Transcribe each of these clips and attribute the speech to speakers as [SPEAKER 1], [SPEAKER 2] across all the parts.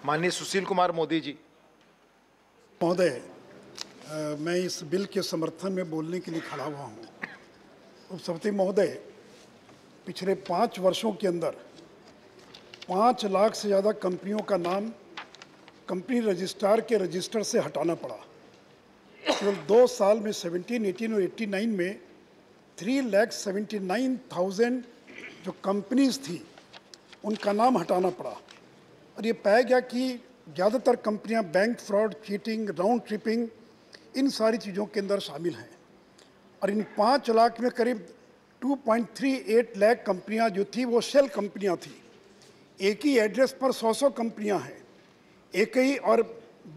[SPEAKER 1] माननीय सुशील कुमार मोदी जी।
[SPEAKER 2] महोदय, मैं इस बिल के समर्थन में बोलने के लिए खड़ा हुआ हूँ। उपसभापति महोदय, पिछले 5 वर्षों के अंदर 5 लाख से ज़्यादा कंपनियों का नाम कंपनी रजिस्ट्रार के रजिस्टर से हटाना पड़ा। केवल 2 साल में 17, 18 और 89 में 3,79,000 जो कंपनीज थी उनका नाम हटाना पड़ा। और ये पाया गया कि ज़्यादातर कंपनियां bank fraud, cheating, round tripping, इन सारी चीज़ों के अंदर शामिल हैं। और इन 5 लाख में करीब 2.38 लाख कंपनियां जो थी वो शेल कंपनियां थी। एक ही एड्रेस पर 100 कंपनियां हैं, एक ही, और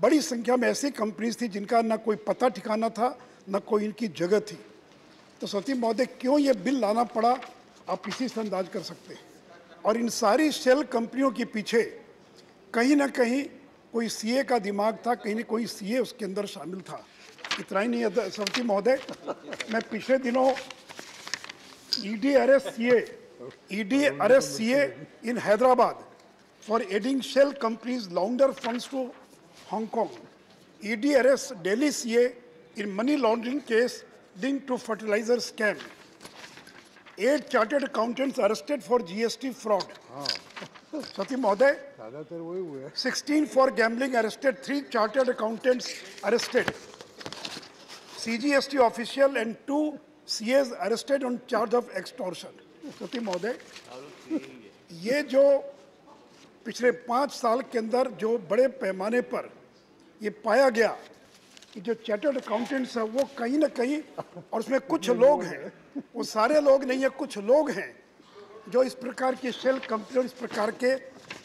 [SPEAKER 2] बड़ी संख्या में ऐसी कंपनीज थी जिनका ना कोई पता ठिकाना था, ना कोई इनकी जगह थी। तो सती महोदय, क्यों ये बिल लाना पड़ा, आप इसी से अंदाज कर सकते हैं। और इन सारी शेल कंपनियों के पीछे कहीं ना कहीं कोई सीए का दिमाग था, कहीं ना कोई सीए उसके अंदर शामिल था। इतना ही नहीं, सती महोदय, मैं पिछले दिनों ED arrest CA in Hyderabad for adding shell companies launder funds to Hong Kong. ED arrest Delhi CA in money laundering case linked to fertilizer scam. 8 chartered accountants arrested for GST fraud. सती महोदय, 16 for gambling arrested, 3 chartered accountants arrested. CGST official and 2 CAs arrested on charge of extortion. सती महोदय, ये जो पिछले 5 साल के अंदर जो बड़े पैमाने पर ये पाया गया कि जो चार्टर्ड अकाउंटेंट्स हैं वो कहीं ना कहीं, और उसमें कुछ लोग हैं, वो सारे लोग नहीं है, कुछ लोग हैं जो इस प्रकार की शेल कंपनी, इस प्रकार के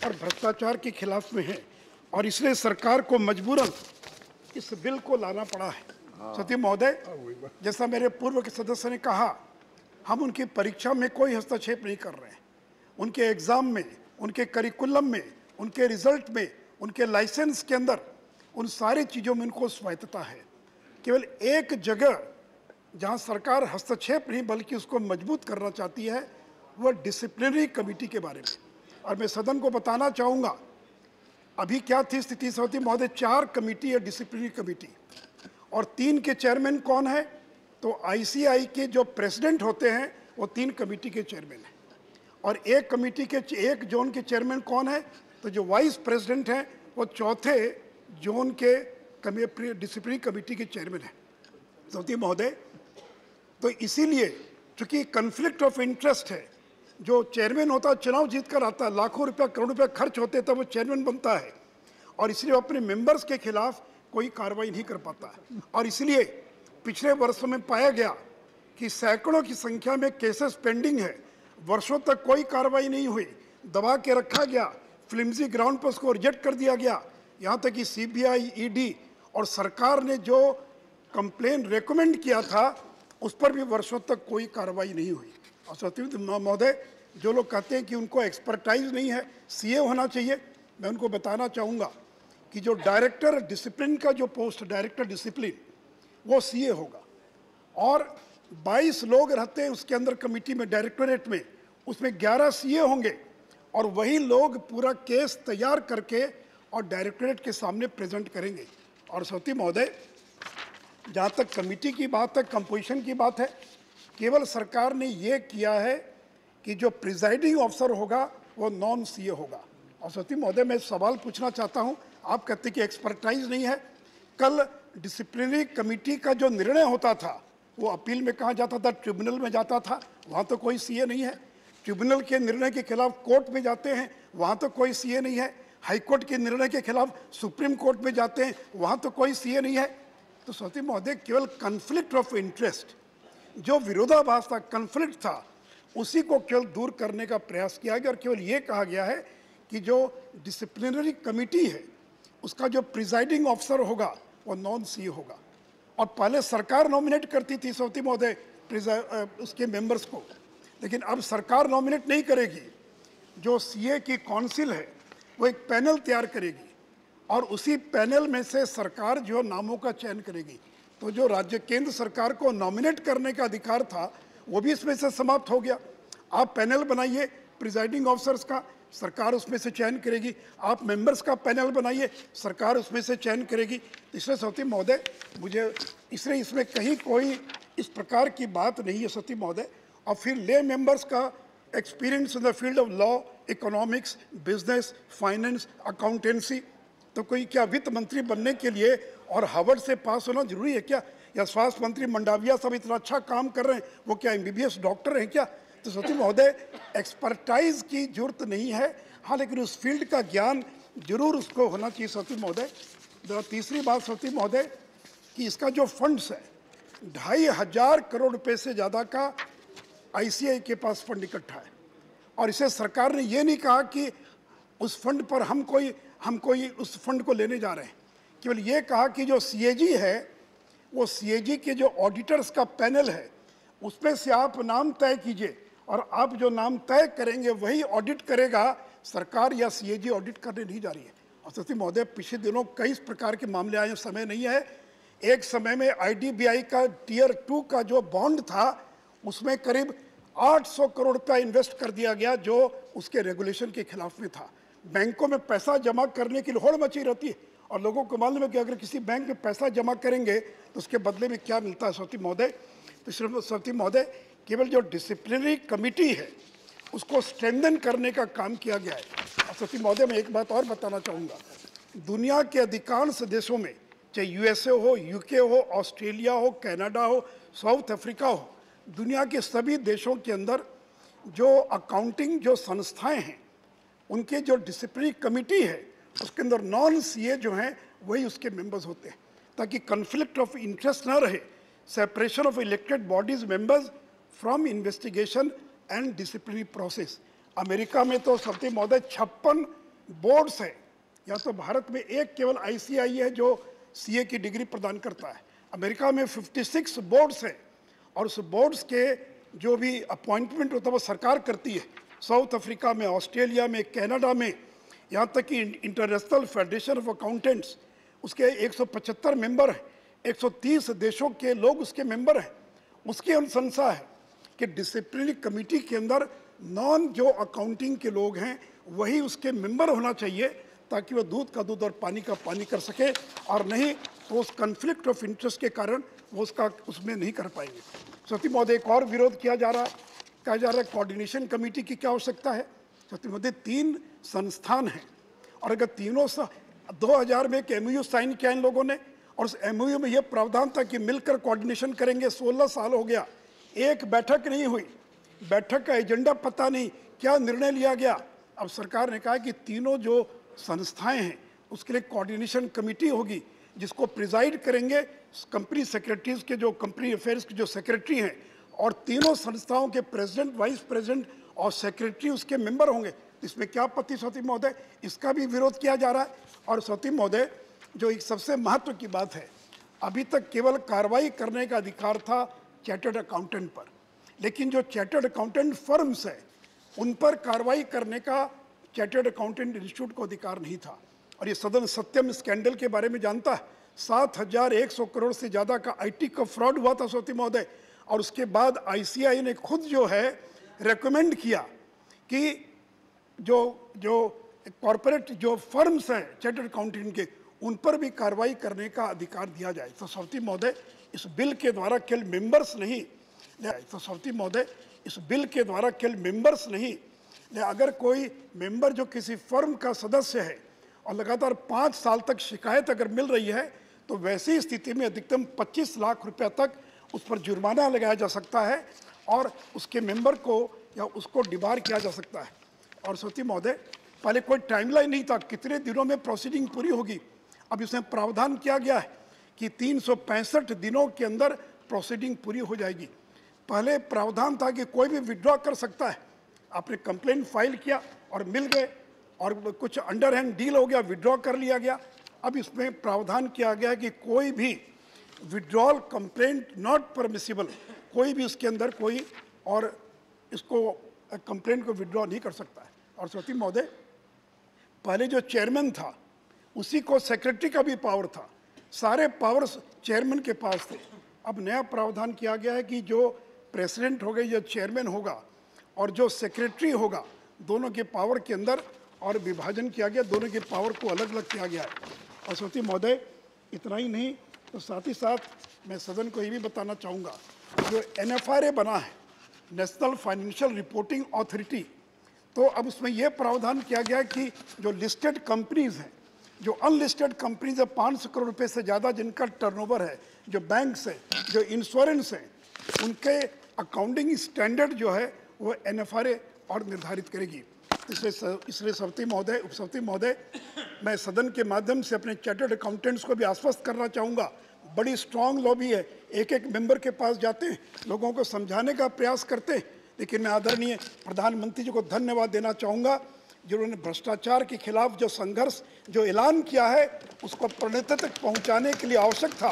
[SPEAKER 2] और भ्रष्टाचार के खिलाफ में हैं। और इसलिए सरकार को मजबूरन इस बिल को लाना पड़ा है। सती महोदय, जैसा मेरे पूर्व के सदस्य ने कहा, हम उनकी परीक्षा में कोई हस्तक्षेप नहीं कर रहे हैं। उनके एग्ज़ाम में, उनके करिकुलम में, उनके रिजल्ट में, उनके लाइसेंस के अंदर, उन सारी चीज़ों में उनको स्वायत्तता है। केवल एक जगह जहां सरकार हस्तक्षेप नहीं बल्कि उसको मजबूत करना चाहती है, वह डिसिप्लिनरी कमेटी के बारे में। और मैं सदन को बताना चाहूँगा अभी क्या थी स्थिति सती महोदय। 4 कमेटी है डिसिप्लिनरी कमेटी, और 3 के चेयरमैन कौन है, तो आईसीआई के जो प्रेसिडेंट होते हैं वो 3 कमेटी के चेयरमैन हैं। और एक कमेटी के, एक जोन के चेयरमैन कौन है, तो जो वाइस प्रेसिडेंट हैं वो 4थे जोन के डिसिप्लिनरी कमेटी के चेयरमैन हैं। सती महोदय, तो इसीलिए चूंकि कन्फ्लिक्ट ऑफ इंटरेस्ट है, जो चेयरमैन होता है चुनाव जीत कर आता है, लाखों रुपया करोड़ रुपया खर्च होते तब वो चेयरमैन बनता है, और इसलिए वो अपने मेंबर्स के खिलाफ कोई कार्रवाई नहीं कर पाता है। और इसलिए पिछले वर्षों में पाया गया कि सैकड़ों की संख्या में केसेस पेंडिंग है, वर्षों तक कोई कार्रवाई नहीं हुई, दबा के रखा गया, फ्लिम्सी ग्राउंड पर उसको रिजेक्ट कर दिया गया। यहाँ तक कि सीबीआई, ईडी और सरकार ने जो कंप्लेन रेकमेंड किया था उस पर भी वर्षों तक कोई कार्रवाई नहीं हुई। और सत्यव्रत महोदय, जो लोग कहते हैं कि उनको एक्सपर्टाइज नहीं है, सीए होना चाहिए, मैं उनको बताना चाहूँगा कि जो डायरेक्टर डिसिप्लिन का जो पोस्ट, डायरेक्टर डिसिप्लिन, वो सीए होगा। और 22 लोग रहते हैं उसके अंदर कमेटी में, डायरेक्टोरेट में, उसमें 11 सीए होंगे, और वही लोग पूरा केस तैयार करके और डायरेक्टोरेट के सामने प्रेजेंट करेंगे। और सती महोदय, जहाँ तक कमेटी की बात है, कंपोजिशन की बात है, केवल सरकार ने ये किया है कि जो प्रिजाइडिंग ऑफिसर होगा वो नॉन सीए होगा। और सती महोदय, मैं सवाल पूछना चाहता हूँ, आप कहते हैं कि एक्सपर्टाइज नहीं है, कल डिसिप्लिनरी कमेटी का जो निर्णय होता था वो अपील में कहाँ जाता था, ट्रिब्यूनल में जाता था, वहाँ तो कोई सीए नहीं है। ट्रिब्यूनल के निर्णय के खिलाफ कोर्ट में जाते हैं, वहाँ तो कोई सीए नहीं है। हाईकोर्ट के निर्णय के खिलाफ सुप्रीम कोर्ट में जाते हैं, वहाँ तो कोई सीए नहीं है। तो सती महोदय, केवल कन्फ्लिक्ट ऑफ इंटरेस्ट, जो विरोधाभास था, कन्फ्लिक्ट था, उसी को केवल दूर करने का प्रयास किया गया। और केवल ये कहा गया है कि जो डिसिप्लिनरी कमेटी है उसका जो प्रिजाइडिंग ऑफिसर होगा वो नॉन सीए होगा। और पहले सरकार नॉमिनेट करती थी सती महोदय उसके मेंबर्स को, लेकिन अब सरकार नॉमिनेट नहीं करेगी। जो सीए की काउंसिल है वो एक पैनल तैयार करेगी, और उसी पैनल में से सरकार जो नामों का चयन करेगी। तो जो राज्य केंद्र सरकार को नॉमिनेट करने का अधिकार था वो भी इसमें से समाप्त हो गया। आप पैनल बनाइए प्रिजाइडिंग ऑफिसर्स का, सरकार उसमें से चयन करेगी। आप मेंबर्स का पैनल बनाइए, सरकार उसमें से चयन करेगी। इसलिए सौती महोदय, मुझे इसलिए इसमें कहीं कोई इस प्रकार की बात नहीं है सौती महोदय। और फिर ले मेंबर्स का experience in the field of law, economics, business, finance, accountancy, तो कोई क्या वित्त मंत्री बनने के लिए और हार्वर्ड से पास होना जरूरी है क्या? या स्वास्थ्य मंत्री मंडाविया साहब इतना अच्छा काम कर रहे हैं, वो क्या एमबीबीएस डॉक्टर हैं क्या? तो सौती महोदय, एक्सपर्टाइज की जरूरत नहीं है, हाँ, लेकिन उस फील्ड का ज्ञान जरूर उसको होना चाहिए सौती महोदय। तीसरी बात सौती महोदय कि इसका जो फंड्स है, 2500 करोड़ रुपए से ज़्यादा का आईसीआई के पास फंड इकट्ठा है, और इसे सरकार ने ये नहीं कहा कि उस फंड पर हम कोई उस फंड को लेने जा रहे हैं। केवल ये कहा कि जो सीएजी है, वो सीएजी के जो ऑडिटर्स का पैनल है, उसमें से आप नाम तय कीजिए, और आप जो नाम तय करेंगे वही ऑडिट करेगा। सरकार या सीएजी ऑडिट करने नहीं जा रही है। और सौती महोदय, पिछले दिनों कई इस प्रकार के मामले आए, समय नहीं है। एक समय में आईडीबीआई का टियर 2 का जो बॉन्ड था, उसमें करीब 800 करोड़ रुपया इन्वेस्ट कर दिया गया, जो उसके रेगुलेशन के खिलाफ में था। बैंकों में पैसा जमा करने की होड़ मची रहती है, और लोगों को मालूम है कि अगर किसी बैंक में पैसा जमा करेंगे तो उसके बदले में क्या मिलता है सौती महोदय। तो सौती महोदय, केवल जो डिसिप्लिनरी कमिटी है उसको स्ट्रेंथन करने का काम किया गया है। और सौती महोदय, मैं एक बात और बताना चाहूँगा, दुनिया के अधिकांश देशों में, चाहे यूएसए हो, यूके हो, ऑस्ट्रेलिया हो, कनाडा हो, साउथ अफ्रीका हो, दुनिया के सभी देशों के अंदर जो अकाउंटिंग जो संस्थाएं हैं, उनके जो डिसिप्लिनरी कमिटी है, उसके अंदर नॉन सीए जो हैं वही उसके मेंबर्स होते हैं, ताकि कन्फ्लिक्ट ऑफ इंटरेस्ट ना रहे। Separation of elected bodies members from investigation and disciplinary process. America में तो सौती महोदय 56 बोर्ड्स हैं, या तो भारत में एक केवल आईसीआई है जो सीए की डिग्री प्रदान करता है। अमेरिका में 56 बोर्ड्स हैं, और उस बोर्ड्स के जो भी अपॉइंटमेंट होता है वो सरकार करती है। साउथ अफ्रीका में, ऑस्ट्रेलिया में, कनाडा में, यहाँ तक कि इंटरनेशनल फेडरेशन ऑफ अकाउंटेंट्स, उसके 175 मेंबर हैं, 130 देशों के लोग उसके मेंबर हैं। उसकी अनुशंसा है कि डिसिप्लिनरी कमिटी के अंदर नॉन जो अकाउंटिंग के लोग हैं वही उसके मेंबर होना चाहिए, ताकि वह दूध का दूध और पानी का पानी कर सके, और नहीं तो उस कन्फ्लिक्ट ऑफ इंटरेस्ट के कारण वो उसमें नहीं कर पाएंगे। सौती महोदय, एक और विरोध किया जा रहा है, कहा जा रहा है कोऑर्डिनेशन कमेटी की क्या आवश्यकता है। सौती महोदय, 3 संस्थान हैं, और अगर तीनों 2000 में एक एमओयू साइन किया इन लोगों ने, और उस एमओयू में यह प्रावधान था कि मिलकर कोऑर्डिनेशन करेंगे। 16 साल हो गया, एक बैठक नहीं हुई, बैठक का एजेंडा पता नहीं, क्या निर्णय लिया गया। अब सरकार ने कहा कि तीनों जो संस्थाएं हैं उसके लिए कोऑर्डिनेशन कमेटी होगी, जिसको प्रिजाइड करेंगे कंपनी सेक्रेटरीज के, जो कंपनी अफेयर्स के जो सेक्रेटरी हैं, और तीनों संस्थाओं के प्रेसिडेंट, वाइस प्रेसिडेंट और सेक्रेटरी उसके मेंबर होंगे। इसमें क्या आपत्ति सौती महोदय? इसका भी विरोध किया जा रहा है। और सौती महोदय, जो एक सबसे महत्व की बात है, अभी तक केवल कार्रवाई करने का अधिकार था चार्टर्ड अकाउंटेंट पर, लेकिन जो चार्टर्ड अकाउंटेंट फर्म्स है उन पर कार्रवाई करने का चार्टर्ड अकाउंटेंट इंस्टीट्यूट को अधिकार नहीं था। और ये सदन सत्यम स्कैंडल के बारे में जानता है, 7100 करोड़ से ज़्यादा का आईटी का फ्रॉड हुआ था सौती महोदय, और उसके बाद आईसीआई ने खुद जो है रेकमेंड किया कि जो कॉरपोरेट जो फर्म्स हैं चार्टर्ड अकाउंटेंट के, उन पर भी कार्रवाई करने का अधिकार दिया जाए। तो सौती महोदय, इस बिल के द्वारा केवल मेंबर्स नहीं, तो सौती महोदय, इस बिल के द्वारा केवल मेंबर्स नहीं, अगर कोई मेंबर जो किसी फर्म का सदस्य है और लगातार 5 साल तक शिकायत अगर मिल रही है, तो वैसी स्थिति में अधिकतम 25 लाख रुपया तक उस पर जुर्माना लगाया जा सकता है, और उसके मेंबर को या उसको डिबार किया जा सकता है। और सौती महोदय, पहले कोई टाइमलाइन नहीं था कितने दिनों में प्रोसीडिंग पूरी होगी। अब इसमें प्रावधान किया गया है कि 365 दिनों के अंदर प्रोसीडिंग पूरी हो जाएगी। पहले प्रावधान था कि कोई भी विड्रॉ कर सकता है, आपने कंप्लेंट फाइल किया और मिल गए, और कुछ अंडर हैंड डील हो गया, विड्रॉ कर लिया गया। अब इसमें प्रावधान किया गया कि कोई भी विड्रॉल कंप्लेंट नॉट परमिसिबल, कोई भी इसके अंदर कोई और इसको कंप्लेंट को विड्रॉ नहीं कर सकता है। और सौती महोदय, पहले जो चेयरमैन था उसी को सेक्रेटरी का भी पावर था, सारे पावर्स चेयरमैन के पास थे। अब नया प्रावधान किया गया है कि जो प्रेसिडेंट होगा, जो चेयरमैन होगा, और जो सेक्रेटरी होगा, दोनों के पावर के अंदर और विभाजन किया गया, दोनों के पावर को अलग अलग किया गया है। और सती महोदय, इतना ही नहीं तो साथ ही साथ मैं सदन को ये भी बताना चाहूँगा, जो NFRA बना है, नेशनल फाइनेंशियल रिपोर्टिंग अथॉरिटी, तो अब उसमें यह प्रावधान किया गया कि जो लिस्टेड कंपनीज हैं, जो अनलिस्टेड कंपनीज है 500 करोड़ रुपए से ज़्यादा जिनका टर्नओवर है, जो बैंक्स है, जो इंश्योरेंस है, उनके अकाउंटिंग स्टैंडर्ड जो है वो NFRA और निर्धारित करेगी। इसलिए सभापति महोदय, उपसभापति महोदय, मैं सदन के माध्यम से अपने चार्टर्ड अकाउंटेंट्स को भी आश्वस्त करना चाहूँगा, बड़ी स्ट्रांग लॉबी है, एक एक मेंबर के पास जाते हैं, लोगों को समझाने का प्रयास करते हैं, लेकिन मैं आदरणीय प्रधानमंत्री जी को धन्यवाद देना चाहूँगा जिन्होंने भ्रष्टाचार के खिलाफ जो संघर्ष, जो ऐलान किया है, उसको परिणति तक पहुँचाने के लिए आवश्यक था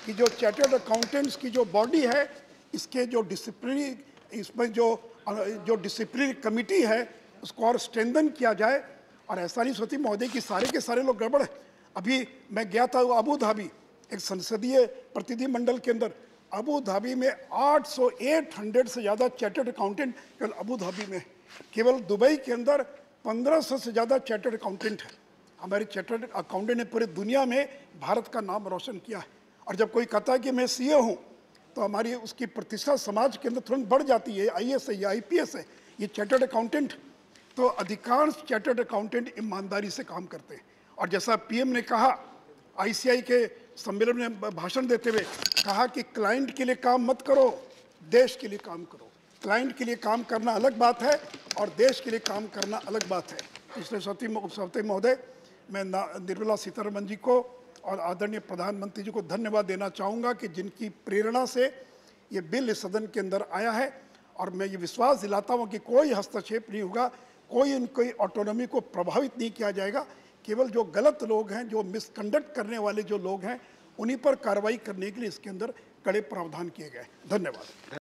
[SPEAKER 2] कि जो चार्टर्ड अकाउंटेंट्स की जो बॉडी है, इसके जो डिसिप्लिनरी, इसमें जो डिसिप्लिनरी कमिटी है उसको और स्ट्रेंथन किया जाए। और ऐसा नहीं सती महोदय कि सारे के सारे लोग गड़बड़ है। अभी मैं गया था अबू धाबी, एक संसदीय प्रतिनिधिमंडल के अंदर, अबू धाबी में 800 से ज़्यादा चार्टर्ड अकाउंटेंट केवल अबू धाबी में, केवल दुबई के अंदर 1500 से ज़्यादा चार्टर्ड अकाउंटेंट है। हमारे चार्टर्ड अकाउंटेंट ने पूरी दुनिया में भारत का नाम रोशन किया है। और जब कोई कहता है कि मैं CA हूँ, तो हमारी उसकी प्रतिष्ठा समाज के अंदर तुरंत बढ़ जाती है। IAS है या IPS है, ये चार्टर्ड अकाउंटेंट। तो अधिकांश चार्टर्ड अकाउंटेंट ईमानदारी से काम करते हैं। और जैसा PM ने कहा, ICI के सम्मेलन में भाषण देते हुए कहा कि क्लाइंट के लिए काम मत करो, देश के लिए काम करो। क्लाइंट के लिए काम करना अलग बात है और देश के लिए काम करना अलग बात है। इसलिए उपसभापति महोदय, मैं निर्मला सीतारमण जी को और आदरणीय प्रधानमंत्री जी को धन्यवाद देना चाहूँगा कि जिनकी प्रेरणा से ये बिल इस सदन के अंदर आया है। और मैं ये विश्वास दिलाता हूँ कि कोई हस्तक्षेप नहीं होगा, कोई उनकी ऑटोनॉमी को प्रभावित नहीं किया जाएगा। केवल जो गलत लोग हैं, जो मिसकंडक्ट करने वाले जो लोग हैं, उन्हीं पर कार्रवाई करने के लिए इसके अंदर कड़े प्रावधान किए गए। धन्यवाद।